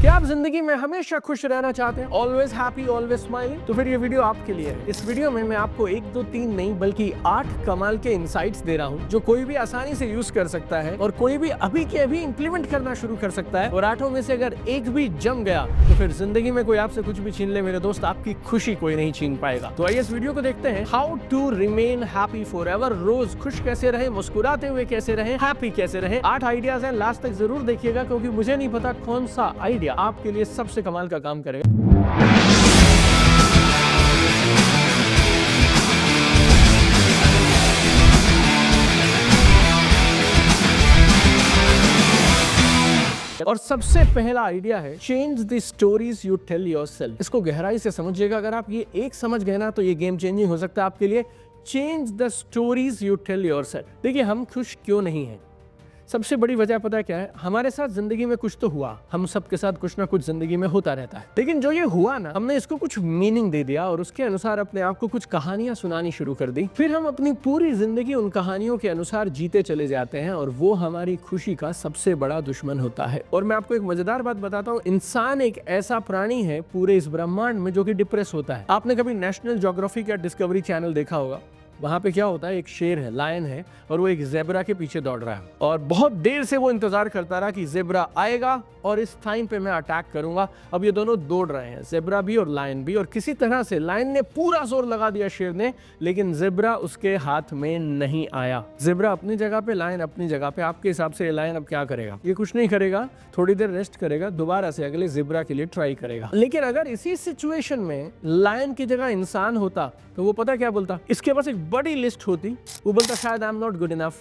क्या आप जिंदगी में हमेशा खुश रहना चाहते हैं, ऑलवेज हैप्पी, ऑलवेज स्माइलिंग? तो फिर ये वीडियो आपके लिए है। इस वीडियो में मैं आपको 1, 2, 3 नहीं बल्कि 8 कमाल के इंसाइट्स दे रहा हूँ जो कोई भी आसानी से यूज कर सकता है और कोई भी अभी के अभी इंप्लीमेंट करना शुरू कर सकता है। और 8 में से अगर एक भी जम गया तो फिर जिंदगी में कोई आपसे कुछ भी छीन ले मेरे दोस्त, आपकी खुशी कोई नहीं छीन पाएगा। तो आइए इस वीडियो को देखते हैं। How to remain happy forever. रोज खुश कैसे रहे, मुस्कुराते हुए कैसे रहे, हैप्पी कैसे रहे। 8 आइडियाज हैं, लास्ट तक जरूर देखिएगा क्योंकि मुझे नहीं पता कौन सा आइडिया आपके लिए सबसे कमाल का काम करेगा। और सबसे पहला आइडिया है change the stories you tell yourself. इसको गहराई से समझिएगा। अगर आप ये एक समझ गए ना तो ये गेम चेंजिंग हो सकता है आपके लिए। Change the stories you tell yourself. देखिए, हम खुश क्यों नहीं हैं? सबसे बड़ी वजह पता है क्या है? हमारे साथ जिंदगी में कुछ तो हुआ। हम सबके साथ कुछ ना कुछ जिंदगी में होता रहता है, लेकिन जो ये हुआ ना, हमने इसको कुछ मीनिंग दे दिया और उसके अनुसार अपने आप को कुछ कहानियां सुनानी शुरू कर दी। फिर हम अपनी पूरी जिंदगी उन कहानियों के अनुसार जीते चले जाते हैं और वो हमारी खुशी का सबसे बड़ा दुश्मन होता है। और मैं आपको एक मजेदार बात बताता हूँ, इंसान एक ऐसा प्राणी है पूरे इस ब्रह्मांड में जो कि डिप्रेस होता है। आपने कभी नेशनल ज्योग्राफिक या डिस्कवरी चैनल देखा होगा? वहां पे क्या होता है, एक शेर है, लायन है, और वो एक ज़ेब्रा के पीछे दौड़ रहा है और बहुत देर से वो इंतजार करता रहा कि ज़ेब्रा आएगा और इस टाइम पे मैं अटैक करूंगा। अब ये दोनों दौड़ रहे हैं, ज़ेब्रा भी और लायन भी, और किसी तरह से लायन ने पूरा जोर लगा दिया शेर ने, लेकिन ज़ेब्रा उसके हाथ में नहीं आया। ज़ेब्रा अपनी जगह पे, लायन अपनी जगह पे। आपके हिसाब से लायन अब क्या करेगा? ये कुछ नहीं करेगा, थोड़ी देर रेस्ट करेगा, दोबारा से अगले ज़ेब्रा के लिए ट्राई करेगा। लेकिन अगर इसी सिचुएशन में लायन की जगह इंसान होता तो वो पता क्या बोलता? इसके पास एक बड़ी लिस्ट होती। वो बोलता शायद I am not good enough,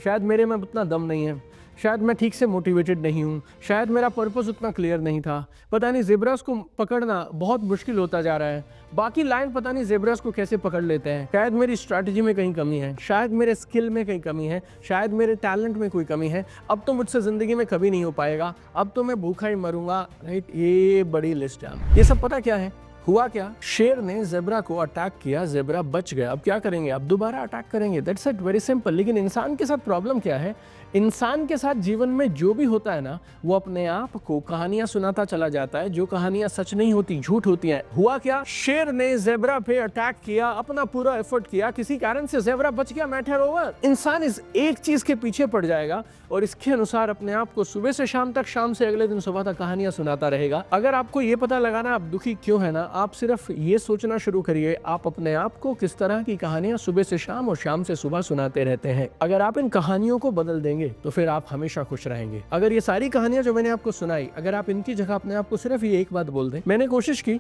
शायद मेरे में उतना दम नहीं है, शायद मैं ठीक से मोटिवेटेड नहीं हूँ, शायद मेरा पर्पस उतना क्लियर नहीं था, पता नहीं ज़ेब्रास को पकड़ना बहुत मुश्किल होता जा रहा है, बाकी लायन पता नहीं ज़ेब्रास को कैसे पकड़ लेते हैं, शायद मेरी स्ट्रैटेजी में कहीं कमी है, शायद मेरे स्किल में कहीं कमी है, शायद मेरे टैलेंट में कोई कमी है, अब तो मुझसे ज़िंदगी में कभी नहीं हो पाएगा, अब तो मैं भूखा ही मरूंगा। राइट, ये बड़ी लिस्ट है। ये सब पता क्या है? हुआ क्या? शेर ने ज़ेब्रा को अटैक किया, ज़ेब्रा बच गया। अब क्या करेंगे? अब दोबारा अटैक करेंगे। That's it, very simple. लेकिन इंसान के साथ प्रॉब्लम क्या है? इंसान के साथ जीवन में जो भी होता है ना, वो अपने आप को कहानियां सुनाता चला जाता है, जो कहानियां सच नहीं होती, झूठ होती हैं। हुआ क्या? शेर ने ज़ेब्रा पे अटैक किया, अपना पूरा एफर्ट किया, किसी कारण से ज़ेब्रा बच गया, मैटर ओवर। इंसान इस एक चीज के पीछे पड़ जाएगा और इसके अनुसार अपने आप को सुबह से शाम तक, शाम से अगले दिन सुबह तक कहानियां सुनाता रहेगा। अगर आपको ये पता लगाना आप दुखी क्यों है ना, आप सिर्फ ये सोचना शुरू करिए, आप अपने आप को किस तरह की कहानियां सुबह से शाम और शाम से सुबह सुनाते रहते हैं। अगर आप इन कहानियों को बदल देंगे तो फिर आप हमेशा खुश रहेंगे। अगर ये सारी कहानियां जो मैंने आपको सुनाई, अगर आप इनकी जगह अपने आप को सिर्फ ये एक बात बोल दें, मैंने कोशिश की,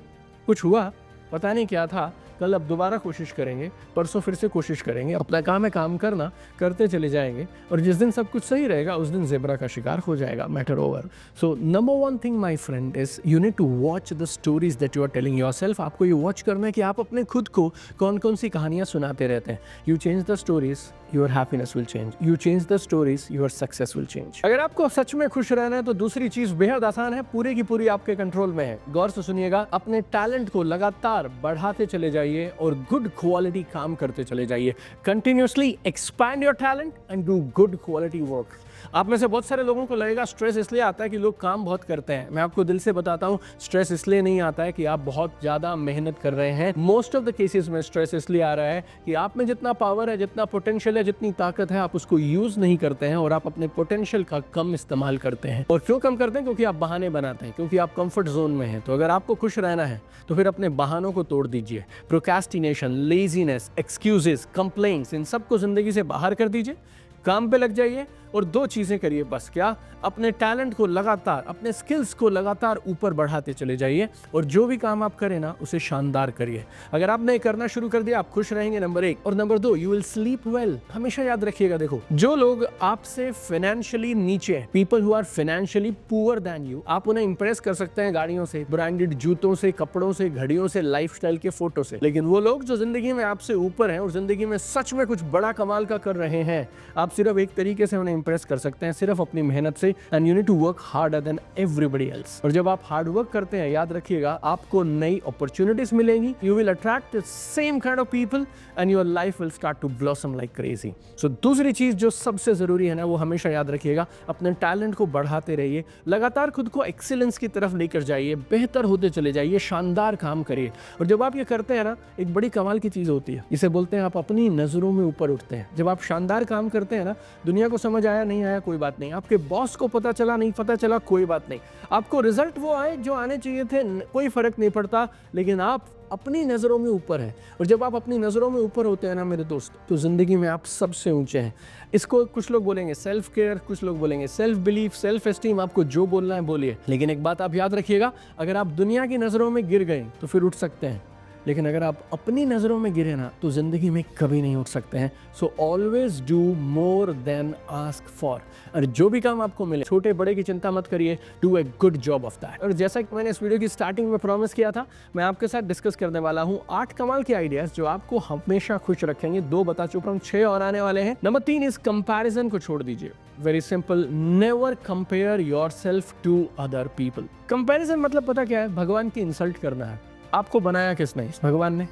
कुछ हुआ, पता नहीं क्या था, कल अब दोबारा कोशिश करेंगे, परसों फिर से कोशिश करेंगे, अपना काम है काम करना, करते चले जाएंगे, और जिस दिन सब कुछ सही रहेगा उस दिन ज़ेब्रा का शिकार हो जाएगा, matter over. So number 1 thing my friend is you need to watch the stories that you are telling yourself. आपको ये वॉच करना है कि आप अपने खुद को कौन कौन सी कहानियां सुनाते रहते हैं। You change the stories, your happiness will change. You change the stories, your success will change. अगर आपको सच में खुश रहना है तो दूसरी चीज बेहद आसान है, पूरी की पूरी आपके कंट्रोल में है। गौर से सुनिएगा, अपने टैलेंट को लगातार बढ़ाते चले जाइए और गुड क्वालिटी काम करते चले जाइए। Continuously expand your talent and do good quality work. आप में से बहुत सारे लोगों को लगेगा स्ट्रेस इसलिए आता है कि लोग काम बहुत करते हैं। मैं आपको दिल से बताता हूँ, स्ट्रेस इसलिए नहीं आता है कि आप बहुत ज़्यादा मेहनत कर रहे हैं। मोस्ट ऑफ द केसेस में स्ट्रेस इसलिए आ रहा है कि आप में जितना पावर है, जितना पोटेंशियल है, जितनी ताकत है, आप उसको यूज़ नहीं करते हैं और आप अपने पोटेंशियल का कम इस्तेमाल करते हैं। और क्यों कम करते हैं? क्योंकि आप बहाने बनाते हैं, क्योंकि आप कंफर्ट जोन में हैं। तो अगर आपको खुश रहना है तो फिर अपने बहानों को तोड़ दीजिए। प्रोक्रेस्टिनेशन, लेजीनेस, एक्सक्यूजेस, कंप्लेंट्स, इन सबको जिंदगी से बाहर कर दीजिए, काम पे लग जाइए और 2 चीजें करिए बस। क्या? अपने टैलेंट को लगातार, अपने स्किल्स को लगातार ऊपर बढ़ाते चले जाइए और जो भी काम आप करें ना, उसे शानदार करिए। अगर आपने करना शुरू कर दिया, आप खुश रहेंगे, नंबर 1। और number 2, you will sleep well. हमेशा याद रखिएगा, देखो, जो लोग आपसे फाइनेंशियली नीचे हैं, people who are financially poor than you, आप उन्हें इंप्रेस कर सकते हैं गाड़ियों से, ब्रांडेड जूतों से, कपड़ों से, घड़ियों से, लाइफस्टाइल के फोटो से। लेकिन वो लोग जो जिंदगी में आपसे ऊपर हैं और जिंदगी में सच में कुछ बड़ा कमाल का कर रहे हैं, आप सिर्फ एक तरीके से उन्हें इंप्रेस कर सकते हैं सिर्फ अपनी मेहनत से, and you need to work harder than everybody else. और जब आप हार्ड वर्क करते हैं, याद रखिएगा, आपको नई अपॉर्चुनिटीज मिलेंगी, you will attract the same kind of people and your life will start to blossom like crazy. So दूसरी चीज जो सबसे जरूरी है ना, वो हमेशा याद रखिएगा, अपने टैलेंट को बढ़ाते रहिए, लगातार खुद को एक्सीलेंस की तरफ लेकर जाइए, बेहतर होते चले जाइए, शानदार काम करिए। और जब आप ये करते हैं ना, एक बड़ी कमाल की चीज होती है, इसे बोलते हैं आप अपनी नजरों में ऊपर उठते हैं। जब आप शानदार काम करते हैं ना, दुनिया को समझ आया नहीं आया कोई बात नहीं, आपके बॉस को पता चला नहीं पता चला कोई बात नहीं, आपको रिजल्ट वो आए जो आने चाहिए थे, कोई फर्क नहीं पड़ता, लेकिन आप अपनी नज़रों में ऊपर है। और जब आप अपनी नज़रों में ऊपर होते हैं ना मेरे दोस्त, तो ज़िंदगी में आप सबसे ऊंचे हैं। इसको कुछ लोग बोलेंगे सेल्फ केयर, कुछ लोग बोलेंगे सेल्फ बिलीफ, सेल्फ एस्टीम, आपको जो बोलना है बोलिए। लेकिन एक बात आप याद रखिएगा, अगर आप दुनिया की नज़रों में गिर गए तो फिर उठ सकते हैं, लेकिन अगर आप अपनी नज़रों में गिरे ना, तो ज़िंदगी में कभी नहीं उठ सकते हैं। So always do more than ask for. और जो भी काम आपको मिले, छोटे बड़े की चिंता मत करिए, do a good job of that. और जैसा कि मैंने इस वीडियो की स्टार्टिंग में प्रॉमिस किया था, मैं आपके साथ डिस्कस करने वाला हूँ 8 कमाल के आइडियाज जो आपको हमेशा खुश रखेंगे। 2 बता चुका हूँ, 6 और आने वाले हैं। नंबर 3 इस कंपैरिजन को छोड़ दीजिए। Very simple, never compare yourself to other people. Comparison मतलब पता क्या है? भगवान की इंसल्ट करना है। आपको बनाया किसने? भगवान ने।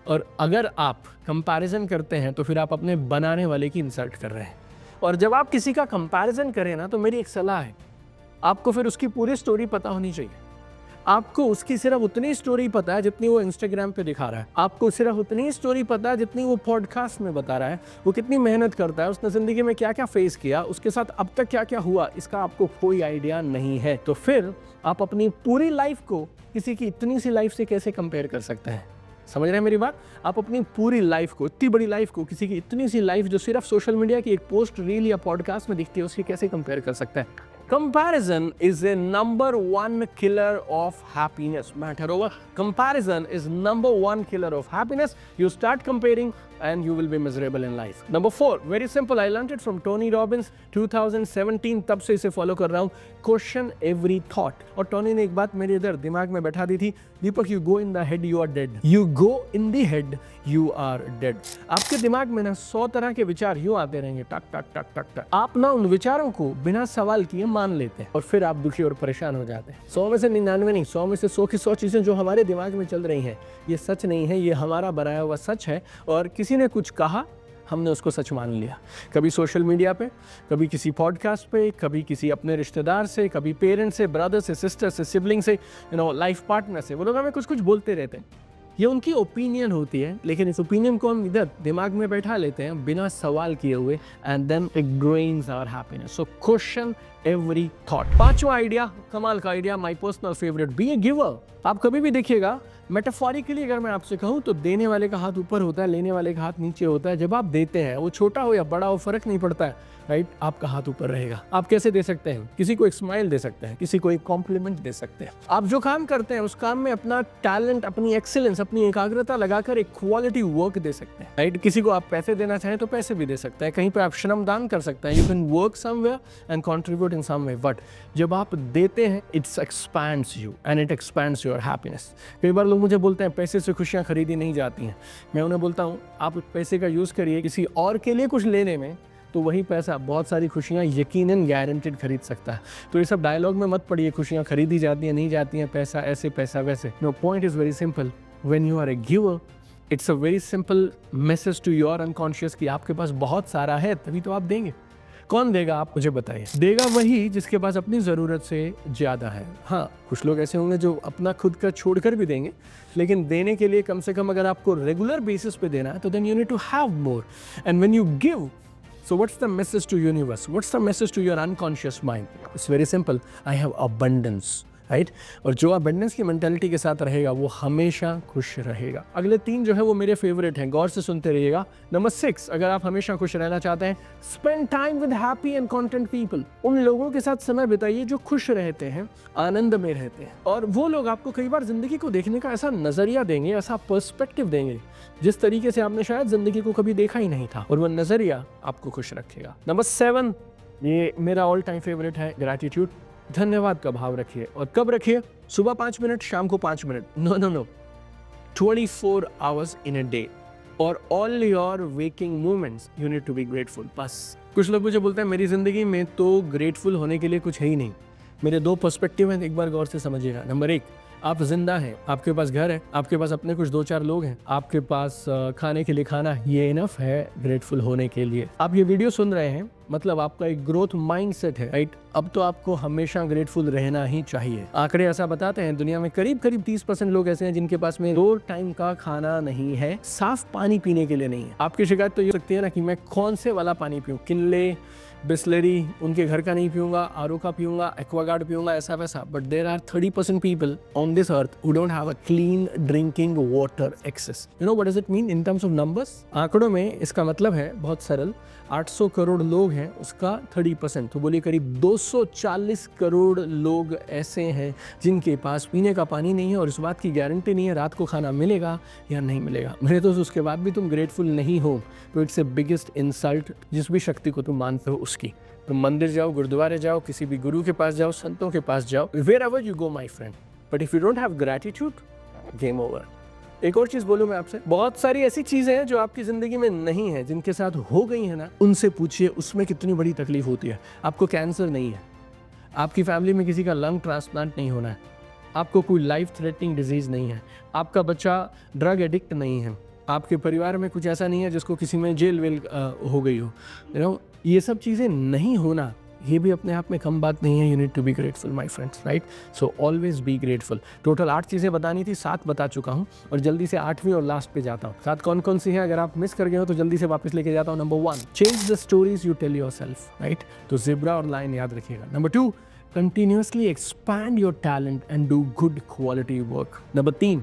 और अगर आप कंपैरिजन करते हैं तो फिर आप अपने बनाने वाले की इंसल्ट कर रहे हैं। और जब आप किसी का कंपैरिजन करें ना, तो मेरी एक सलाह है, आपको फिर उसकी पूरी स्टोरी पता होनी चाहिए। आपको उसकी सिर्फ उतनी स्टोरी पता है जितनी वो इंस्टाग्राम पे दिखा रहा है, आपको सिर्फ उतनी स्टोरी पता है जितनी वो पॉडकास्ट में बता रहा है। वो कितनी मेहनत करता है, उसने जिंदगी में क्या क्या फेस किया, उसके साथ अब तक क्या क्या हुआ, इसका आपको कोई आइडिया नहीं है। तो फिर आप अपनी पूरी लाइफ को किसी की इतनी सी लाइफ से कैसे कंपेयर कर सकते हैं? समझ रहे हैं मेरी बात? आप अपनी पूरी लाइफ को, इतनी बड़ी लाइफ को, किसी की इतनी सी लाइफ जो सिर्फ सोशल मीडिया की एक पोस्ट, रील या पॉडकास्ट में दिखती है, उसकी कैसे कंपेयर कर सकते हैं? Comparison is a number 1 killer of happiness. Matter over. Comparison is number 1 killer of happiness. You start comparing and you will be miserable in life. Number 4, very simple. I learned it from Tony Robbins 2017. तब से इसे follow कर रहा हूँ. Question every thought. और Tony ने एक बात मेरे इधर दिमाग में बैठा दी थी, दीपक, you go in the head, you are dead. You go in the head, you are dead. आपके दिमाग में ना 100 तरह के विचार यूं आते रहेंगे, टक टक टक टक टक। आप ना उन विचारों को बिना सवाल किए मान लेते हैं और फिर आप दुखी और परेशान हो जाते हैं। 100 में से 99 नहीं, 100 में से 100 की 100 चीजें जो हमारे दिमाग में चल रही हैं, ये सच नहीं है, ये हमारा बनाया हुआ सच है। और किसी ने कुछ कहा, हमने उसको सच मान लिया। कभी सोशल मीडिया पे, कभी किसी पॉडकास्ट पे, कभी किसी अपने रिश्तेदार से, कभी पेरेंट्स से, ब्रदर से, सिस्टर से, सिबलिंग से, लाइफ पार्टनर से। वो लोग हमें कुछ कुछ बोलते रहते हैं, ये उनकी ओपिनियन होती है, लेकिन इस ओपिनियन को हम इधर दिमाग में बैठा लेते हैं बिना सवाल किए हुए, and then it drains our happiness. So question every thought. 5वां आइडिया, कमाल का idea, my personal favourite, be a giver. आप कभी भी देखिएगा, मेटाफोरिकली अगर मैं आपसे कहूँ तो देने वाले का हाथ ऊपर होता है, लेने वाले का हाथ नीचे होता है। जब आप देते हैं, वो छोटा हो या बड़ा हो, फर्क नहीं पड़ता है, राइट? आपका हाथ ऊपर रहेगा। आप कैसे दे सकते हैं? किसी को एक स्माइल दे सकते हैं, किसी को एक कॉम्प्लीमेंट दे सकते हैं। आप जो काम करते हैं उस काम में अपना टैलेंट, अपनी एक्सीलेंस, अपनी एकाग्रता लगाकर एक क्वालिटी वर्क दे सकते हैं, राइट? किसी को आप पैसे देना चाहें तो पैसे भी दे सकते हैं, कहीं पे आप श्रमदान कर सकते हैं। You can work somewhere and contribute in some way, but जब आप देते हैं, it's expands you and it expands your happiness. कई बार लोग मुझे बोलते हैं पैसे से खुशियां खरीदी नहीं जाती हैं। मैं उन्हें बोलता हूँ, आप पैसे का यूज़ करिए किसी और के लिए कुछ लेने में, तो वही पैसा बहुत सारी खुशियाँ यकीनन गारंटेड खरीद सकता है। तो ये सब डायलॉग में मत पड़िए, खुशियाँ खरीदी जाती हैं, नहीं जाती हैं, पैसा ऐसे पैसा वैसे। No, point is very simple. When you are a giver, it's a very simple message to your unconscious कि आपके पास बहुत सारा है, तभी तो आप देंगे। कौन देगा, आप मुझे बताइए? देगा वही जिसके पास अपनी ज़रूरत से ज़्यादा है। हाँ, कुछ लोग ऐसे होंगे जो अपना खुद का छोड़कर भी देंगे, लेकिन देने के लिए कम से कम अगर आपको रेगुलर बेसिस पे देना है, तो then you need to have more. And when you give, so what's the message to universe? What's the message to your unconscious mind? It's very simple. I have abundance. Right? और जो abundance की mentality के साथ रहेगा वो हमेशा खुश रहेगा। अगले 3 जो है वो मेरे फेवरेट हैं, गौर से सुनते रहिएगा। नंबर 6, अगर आप हमेशा खुश रहना चाहते हैं, spend time with happy and content people. उन लोगों के साथ समय बिताइए जो खुश रहते हैं, आनंद में रहते हैं। और वो लोग आपको कई बार जिंदगी को देखने का ऐसा नजरिया देंगे, ऐसा पर्सपेक्टिव देंगे जिस तरीके से आपने शायद जिंदगी को कभी देखा ही नहीं था, और वो नजरिया आपको खुश रखेगा। नंबर 7, ये मेरा ऑल टाइम फेवरेट है, ग्रैटिट्यूड। धन्यवाद का भाव रखिए। और कब रखिए? सुबह 5 मिनट, शाम को 5 minute. No 24 hours in a day, और all your waking moments you need to be grateful. बस कुछ लोग मुझे बोलते हैं मेरी ज़िंदगी में तो ग्रेटफुल होने के लिए कुछ है ही नहीं। मेरे दो पर्सपेक्टिव हैं, एक बार गौर से समझिएगा। नंबर एक, आप जिंदा हैं, आपके पास घर है, आपके पास अपने कुछ 2-4 लोग हैं, आपके पास खाने के लिए खाना, ये इनफ है ग्रेटफुल होने के लिए। आप ये वीडियो सुन रहे हैं मतलब आपका एक ग्रोथ माइंडसेट है, राइट? अब तो आपको हमेशा ग्रेटफुल रहना ही चाहिए। आंकड़े ऐसा बताते हैं दुनिया में करीब 30% लोग ऐसे हैं जिनके पास में 2 टाइम का खाना नहीं है, साफ पानी पीने के लिए नहीं है। आपकी शिकायत तो ये हो सकती है ना कि मैं कौन से वाला पानी पीऊं, किनले, बिस्लरी, उनके घर का नहीं पीऊंगा, आरओ का पीऊंगा, एक्वागार्ड पीऊंगा, ऐसा वैसा। But there are 30% people on this earth who don't have a clean drinking water access. You know what does it mean in terms of numbers? आंकड़ों में इसका मतलब है बहुत सरल, 800 करोड़ लोग हैं, उसका 30%, तो बोलिए करीब 240 करोड़ लोग ऐसे हैं जिनके पास पीने का पानी नहीं है और इस बात की गारंटी नहीं है रात को खाना मिलेगा या नहीं मिलेगा। मेरे दोस्त, उसके बाद भी तुम ग्रेटफुल नहीं हो तो इट्स ए बिगेस्ट इंसल्ट जिस भी शक्ति को तुम मानते हो उसकी। तुम मंदिर जाओ, गुरुद्वारे जाओ, किसी भी गुरु के पास जाओ, संतों के पास जाओ, wherever you go my friend, but if you don't have gratitude, game over। एक और चीज बोलूं मैं आपसे, बहुत सारी ऐसी चीजें हैं जो आपकी जिंदगी में नहीं है, जिनके साथ हो गई है ना, उनसे पूछिए उसमें कितनी बड़ी तकलीफ होती है। आपको कैंसर नहीं है, आपकी फैमिली में किसी का लंग ट्रांसप्लांट नहीं होना है, आपको कोई लाइफ थ्रेटनिंग डिजीज नहीं है, आपका बच्चा ड्रग एडिक्ट नहीं है, आपके परिवार में कुछ ऐसा नहीं है जिसको किसी में जेल वेल हो गई हो। यू नो, ये सब चीज़ें नहीं होना, ये भी अपने आप में कम बात नहीं है। You need to be grateful my friends, right? So always be grateful. Total 8 चीज़ें बतानी थी, 7 बता चुका हूँ और जल्दी से 8वीं और लास्ट पे जाता हूँ। 7 कौन कौन सी हैं अगर आप मिस कर गए हो तो जल्दी से वापस लेके जाता हूँ। Number 1, change the stories you tell yourself, right? तो ज़ेब्रा और लायन याद रखिएगा। Number 2, continuously expand your talent and do good quality work. Number 3,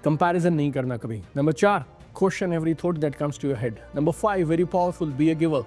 comparison नहीं करना कभी। Number 4, question every thought that comes to your head. Number 5, very powerful, be a giver.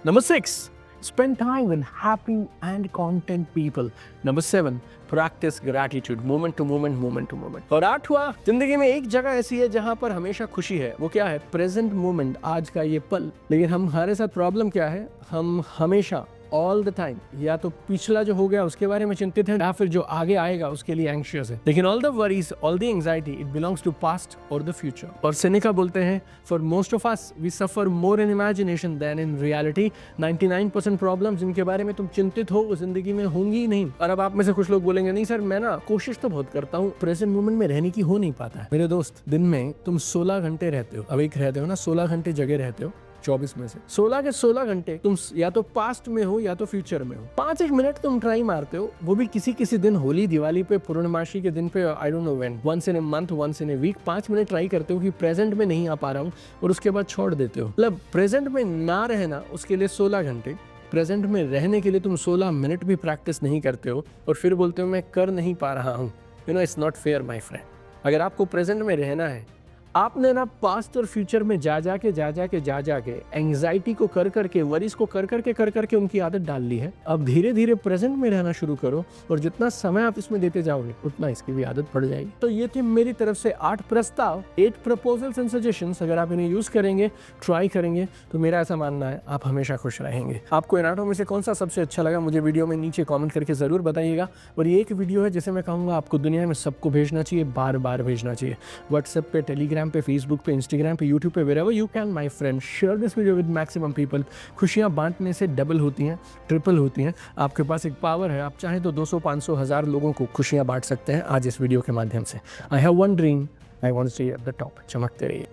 Number 6, spend time with happy and content people. Number 7, practice gratitude, moment to moment, moment to moment. और 8वां, जिंदगी में एक जगह ऐसी है जहां पर हमेशा खुशी है, वो क्या है? प्रेजेंट मोमेंट, आज का ये पल। लेकिन हमारे साथ प्रॉब्लम क्या है? हम हमेशा ऑल द टाइम या तो पिछला जो हो गया उसके बारे में चिंतित है या फिर जो आगे आएगा उसके लिए एंग्शियस है। लेकिन all the worries, all the anxiety, it belongs to past और द फ्यूचर। और सेनेका बोलते हैं, for most of us we suffer more in imagination than in reality. 99% problem जिनके बारे में तुम चिंतित हो वो जिंदगी में होंगी ही नहीं। और अब आप में से कुछ लोग बोलेंगे, नहीं सर मैं ना कोशिश तो बहुत करता हूँ, प्रेजेंट मोमेंट में रहने की हो नहीं पाता है। मेरे दोस्त, दिन में तुम 16 घंटे रहते हो, अवेक रहते हो ना, 16 घंटे जगे रहते हो 24 में से 16 के 16 घंटे तुम या तो पास्ट में हो या तो फ्यूचर में हो। 5 मिनट तुम ट्राई मारते हो, वो भी किसी दिन, होली, दिवाली पे, पूर्णमासी के दिन पे, I don't know when, once in a month, once in a week, 5 minute try करते हो कि प्रेजेंट में नहीं आ पा रहा हूँ और उसके बाद छोड़ देते हो। मतलब प्रेजेंट में ना रहना उसके लिए 16 घंटे, प्रेजेंट में रहने के लिए तुम 16 मिनट भी प्रैक्टिस नहीं करते हो और फिर बोलते हो मैं कर नहीं पा रहा हूँ। You know, it's not fair my friend. अगर आपको प्रेजेंट में रहना है, आपने ना पास्ट और फ्यूचर में जा जाके एंग्जाइटी को कर करके, वरीज को कर करके उनकी आदत डाल ली है। अब धीरे धीरे प्रेजेंट में रहना शुरू करो और जितना समय आप इसमें देते जाओगे उतना इसकी भी आदत पड़ जाएगी। तो ये थे मेरी तरफ से 8 प्रस्ताव, 8 प्रपोजल्स एंड सजेशंस। अगर आप इन्हें यूज करेंगे, ट्राई करेंगे तो मेरा ऐसा मानना है आप हमेशा खुश रहेंगे। आपको इन 8 में से कौन सा सबसे अच्छा लगा मुझे वीडियो में नीचे कॉमेंट करके जरूर बताइएगा। और ये एक वीडियो है जिसे मैं कहूँगा आपको दुनिया में सबको भेजना चाहिए, बार बार भेजना चाहिए। व्हाट्सएप पे, टेलीग्राम पे, फेसबुक पे, इंस्टाग्राम पे, यूट्यूब पे, wherever you can my friend, share this video with maximum people। खुशियाँ बांटने से डबल होती हैं, ट्रिपल होती हैं। आपके पास एक पावर है, आप चाहें तो 200, 500, 1000 लोगों को खुशियाँ बांट सकते हैं आज इस वीडियो के माध्यम से। I have one dream, I want to stay at the top। चमकते रहिए।